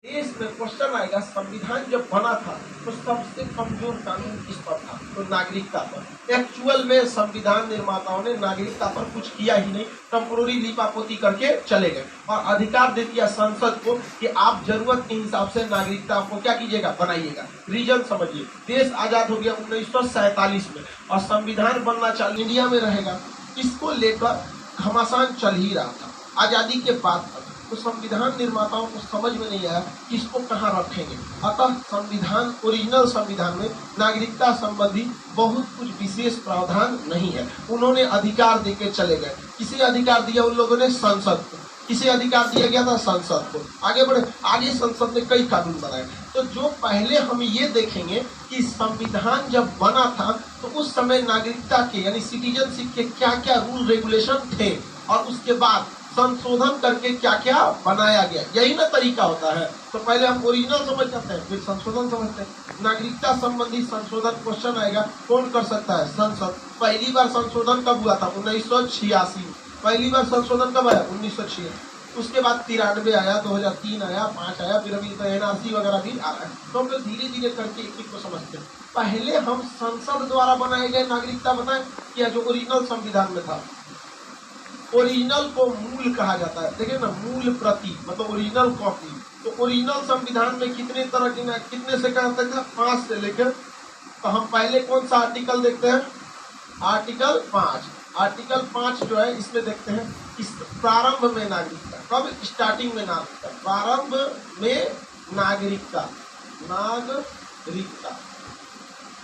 देश में क्वेश्चन आएगा, संविधान जब बना था तो सबसे कमजोर कानून किस पर था? तो नागरिकता पर। एक्चुअल में संविधान निर्माताओं ने नागरिकता पर कुछ किया ही नहीं, टेम्पोररी लीपापोती करके चले गए और अधिकार दे दिया संसद को कि आप जरूरत के हिसाब से नागरिकता आपको क्या कीजिएगा, बनाइएगा। रीजन समझिए, देश आजाद हो गया 1947 में और संविधान बनना चालू इंडिया में रहेगा, इसको लेकर घमासान चल ही रहा था आजादी के बाद तक। तो संविधान निर्माताओं को समझ में नहीं आया कि इसको कहाँ रखेंगे। अतः संविधान, ओरिजिनल संविधान में नागरिकता संबंधी बहुत कुछ विशेष प्रावधान नहीं है। उन्होंने अधिकार देके चले गए। किसे अधिकार दिया उन लोगों ने? संसद को। किसे अधिकार दिया गया था? संसद को। आगे बढ़े, आगे संसद ने कई कानून बनाए। तो जो पहले हम ये देखेंगे कि संविधान जब बना था तो उस समय नागरिकता के यानी सिटीजनशिप के क्या क्या रूल रेगुलेशन थे और उसके बाद संशोधन करके क्या क्या बनाया गया, यही ना तरीका होता है। तो पहले हम ओरिजिनल समझ जाते हैं, फिर संशोधन समझते हैं। नागरिकता संबंधी संशोधन क्वेश्चन आएगा, कौन कर सकता है? संसद। पहली बार संशोधन कब हुआ था? 1986। पहली बार संशोधन कब आया? 1986। उसके बाद 93 आया, 2003 आया, 5 आया, फिर अभी तो NRC वगैरह भी आ रहा है। तो हम लोग धीरे धीरे करके एक एक को समझते हैं। पहले हम संसद द्वारा बनाए गए नागरिकता बताएं क्या? जो ओरिजिनल संविधान में था। ओरिजिनल को मूल कहा जाता है, देखिए ना, मूल प्रति मतलब ओरिजिनल कॉपी। तो ओरिजिनल संविधान में कितने तरह की, कितने से कहा था? 5 से लेकर। तो हम पहले कौन सा आर्टिकल देखते हैं? आर्टिकल 5। आर्टिकल 5 जो है इसमें देखते हैं इस प्रारंभ में नागरिकता। कब? स्टार्टिंग में नागरिकता, प्रारंभ में नागरिकता। नागरिकता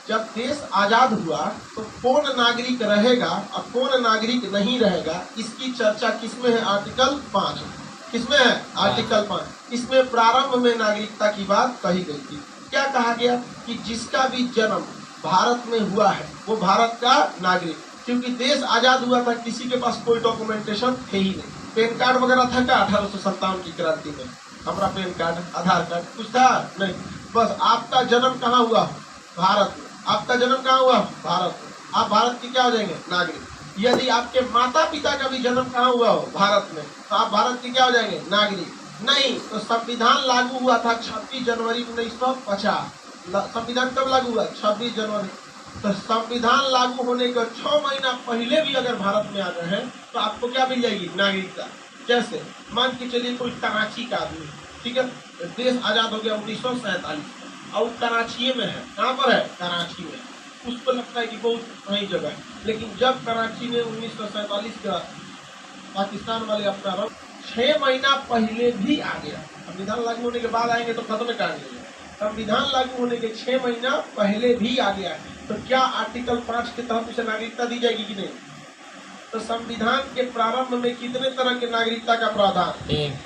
जब देश आजाद हुआ तो कौन नागरिक रहेगा और कौन नागरिक नहीं रहेगा, इसकी चर्चा किसमें है? आर्टिकल 5। किसमें है? आर्टिकल 5। इसमें प्रारंभ में नागरिकता की बात कही गई थी। क्या कहा गया कि जिसका भी जन्म भारत में हुआ है वो भारत का नागरिक। क्योंकि देश आजाद हुआ था, किसी के पास कोई डॉक्यूमेंटेशन थे ही नहीं। पैन कार्ड वगैरह था क्या 1857 की क्रांति में? हमारा पैन कार्ड, आधार कार्ड कुछ था नहीं। बस आपका जन्म कहाँ हुआ? भारत में। आपका जन्म कहाँ हुआ? भारत में। आप भारत के क्या हो जाएंगे? नागरिक। यदि आपके माता पिता का भी जन्म कहाँ हुआ हो? भारत में, तो आप भारत के क्या हो जाएंगे? नागरिक। नहीं तो संविधान लागू हुआ था 26 जनवरी 1950। संविधान कब लागू हुआ? 26 जनवरी। तो संविधान लागू होने के 6 महीना पहले भी अगर भारत में आ गए हैं तो आपको क्या मिल जाएगी? नागरिकता। कैसे? मान के चलिए कोई कराची का आदमी, ठीक है, देश आजाद हो गया 1947 और कराची में है। कहाँ पर है? कराची में। उसको लगता है कि बहुत सही जगह है, लेकिन जब कराची में 1947 का पाकिस्तान वाले अपना रंग 6 महीना पहले भी आ गया। संविधान लागू होने के बाद आएंगे तो खत्म कर देंगे। संविधान लागू होने के 6 महीना पहले भी आ गया है तो क्या आर्टिकल 5 के तहत उसे नागरिकता दी जाएगी कि नहीं? तो संविधान के प्रारंभ में कितने तरह के नागरिकता का प्रावधान?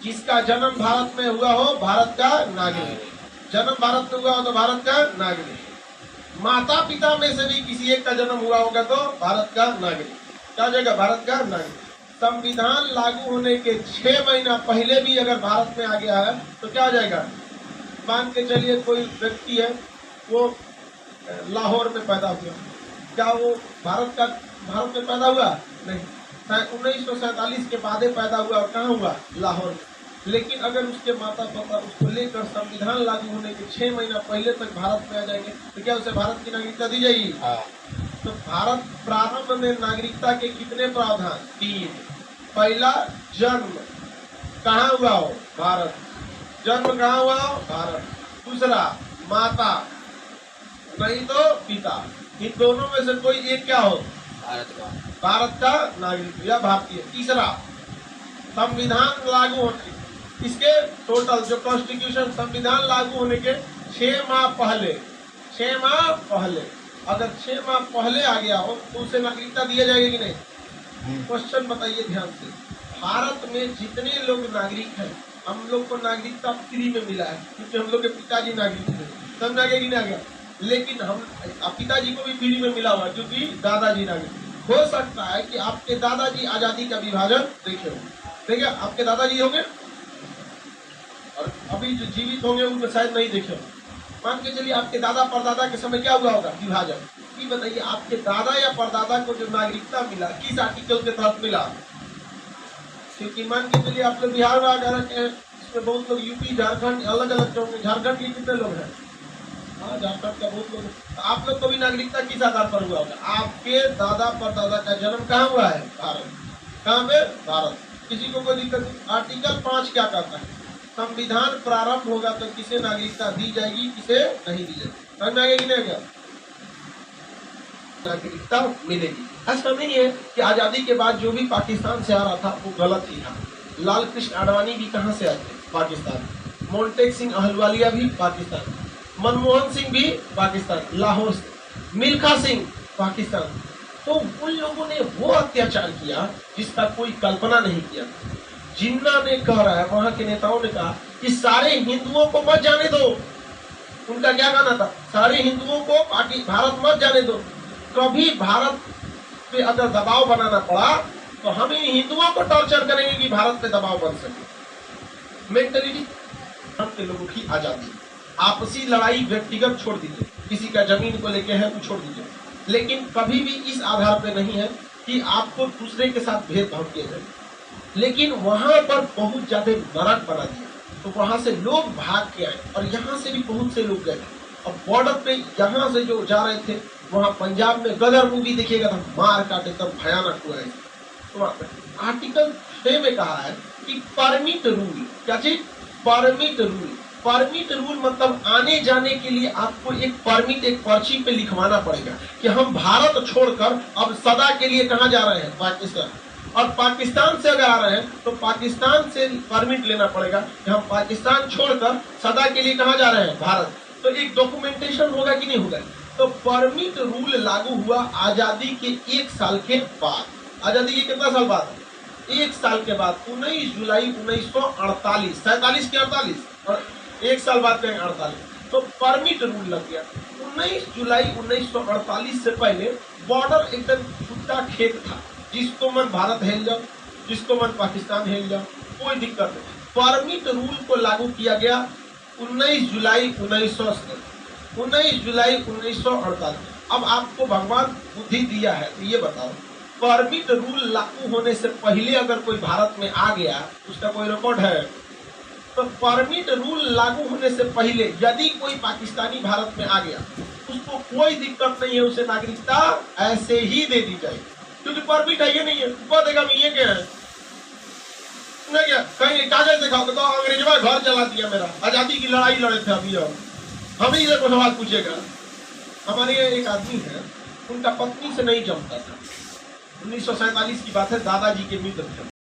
जिसका जन्म भारत में हुआ हो भारत का नागरिक। जन्म भारत में हुआ हो तो भारत का नागरिक। माता पिता में से भी किसी एक का जन्म हुआ होगा तो भारत का नागरिक। क्या हो जाएगा? भारत का नागरिक। संविधान लागू होने के 6 महीना पहले भी अगर भारत में आ गया है तो क्या हो जाएगा? मान के चलिए कोई व्यक्ति है, वो लाहौर में पैदा हुआ, क्या वो भारत में पैदा हुआ? नहीं, 1947 के बाद पैदा हुआ और कहाँ हुआ? लाहौर में। लेकिन अगर उसके माता पिता उसको लेकर संविधान लागू होने के 6 महीना पहले तक भारत में आ जाएंगे तो क्या उसे भारत की नागरिकता दी जाएगी? तो भारत प्रारंभ में नागरिकता के कितने प्रावधान? 3। पहला, जन्म कहाँ हुआ हो? भारत। जन्म कहाँ हुआ हो? भारत। दूसरा, माता नहीं तो पिता, इन दोनों में से कोई एक क्या हो? भारत का नागरिक या भारतीय। तीसरा, संविधान लागू होने, इसके टोटल जो कॉन्स्टिट्यूशन संविधान लागू होने के 6 माह पहले, 6 माह पहले, अगर 6 माह पहले आ गया हो तो उसे नागरिकता दिया जाएगी कि नहीं? क्वेश्चन बताइए ध्यान से। भारत में जितने लोग नागरिक हैं, हम लोग को नागरिकता फ्री में मिला है क्योंकि हम लोग के पिताजी नागरिक थे, समझ आ गया कि नहीं आ गया? लेकिन हम पिताजी को भी फ्री में मिला हुआ क्योंकि दादाजी नागरिक। हो सकता है कि आपके दादाजी आजादी का विभाजन देखे हो, देखिए आपके दादाजी होंगे और अभी जो जीवित होंगे उनमें शायद नहीं देखे हो। मान के चलिए आपके दादा परदादा के समय क्या हुआ होगा? विभाजन। ये बताइए आपके दादा या परदादा को जो नागरिकता मिला किस आर्टिकल के तहत मिला? क्योंकि मान के चलिए आप लोग बिहार में अगर में बहुत लोग यूपी झारखंड अलग अलग जो होंगे। झारखंड के कितने लोग हैं? हाँ, झारखंड का बहुत लोग। तो आप लोग को भी नागरिकता किस आधार पर हुआ होगा? आपके दादा परदादा का जन्म कहाँ हुआ है? भारत। कहाँ पे? भारत। किसी को कोई दिक्कत नहीं। आर्टिकल 5 क्या कहता है? संविधान प्रारंभ होगा तो किसे नागरिकता दी जाएगी, किसे नहीं दी जाएगी। समझ में आ गया कि नहीं गया? नागरिकता मिलेगी। ऐसा नहीं है कि आजादी के बाद जो भी पाकिस्तान से आ रहा था वो गलत ही था। लाल कृष्ण आडवाणी भी कहाँ से आए थे? पाकिस्तान। मोन्टेक सिंह अहलुवालिया भी पाकिस्तान। मनमोहन सिंह भी पाकिस्तान, लाहौर से। मिल्खा सिंह पाकिस्तान। तो उन लोगों ने वो अत्याचार किया जिसका कोई कल्पना नहीं किया। जिन्ना ने कह रहा है, वहां के नेताओं ने कहा कि सारे हिंदुओं को मत जाने दो। उनका क्या कहना था? सारे हिंदुओं को भारत मत जाने दो। कभी भारत पे अगर दबाव बनाना पड़ा तो हम इन हिंदुओं को टॉर्चर करेंगे कि भारत पे दबाव बन सके। मेंटलिटी के लोगों की आजादी। आपसी लड़ाई व्यक्तिगत छोड़ दीजिए, किसी का जमीन को लेके है तो छोड़ दीजिए, लेकिन कभी भी इस आधार पे नहीं है कि आपको दूसरे के साथ भेदभाव किया जाए। लेकिन वहां पर बहुत ज्यादा नरक बना दिया, तो वहां से लोग भाग के आए और यहाँ से भी बहुत से लोग गए। अब बॉर्डर पे यहाँ से जो जा रहे थे, वहां पंजाब में गदर मूवी देखिएगा तो मार काट एकदम भयानक हुआ है। तो आर्टिकल 6 में कहा है कि परमिट रूल। क्या चीज? Permit rule. परमिट रूल मतलब आने जाने के लिए आपको एक परमिट, एक पर्ची पे लिखवाना पड़ेगा कि हम भारत छोड़कर अब सदा के लिए कहाँ जा रहे हैं? पाकिस्तान। और पाकिस्तान से अगर आ रहे हैं तो पाकिस्तान से परमिट लेना पड़ेगा कि हम पाकिस्तान छोड़कर सदा के लिए कहाँ जा रहे हैं? भारत। तो एक डॉक्यूमेंटेशन होगा कि नहीं होगा? तो परमिट रूल लागू हुआ आजादी के 1 साल के बाद। आजादी के कितना साल बाद? 1 साल के बाद 19 जुलाई 1948। 47 के 48 और 1 साल बाद कहेंगे 48। तो परमिट रूल लग गया। 19 जुलाई 1948 से पहले बॉर्डर एकदम छुट्टा खेत था। जिसको मन भारत हेल जाओ, जिसको मन पाकिस्तान हेल जाओ, कोई दिक्कत नहीं। परमिट रूल को लागू किया गया 19 जुलाई 1948। अब आपको भगवान बुद्धि दिया है तो ये बताओ, परमिट रूल लागू होने से पहले अगर कोई भारत में आ गया, उसका कोई रिकॉर्ड है? तो परमिट रूल लागू होने से पहले यदि कोई पाकिस्तानी भारत में आ गया, उसको कोई दिक्कत नहीं है, उसे नागरिकता ऐसे ही दे दी जाएगी, क्योंकि परमिट है ये नहीं है। देगा ये क्या है? नहीं क्या कहीं कागज दिखाओ तो अंग्रेजवा घर चला दिया मेरा। आजादी की लड़ाई लड़े थे अभी, हम ही को सवाल पूछेगा। हमारे एक आदमी है, उनका पत्नी से नहीं जमता था। 1947 की बात है, दादाजी के मित्र थे।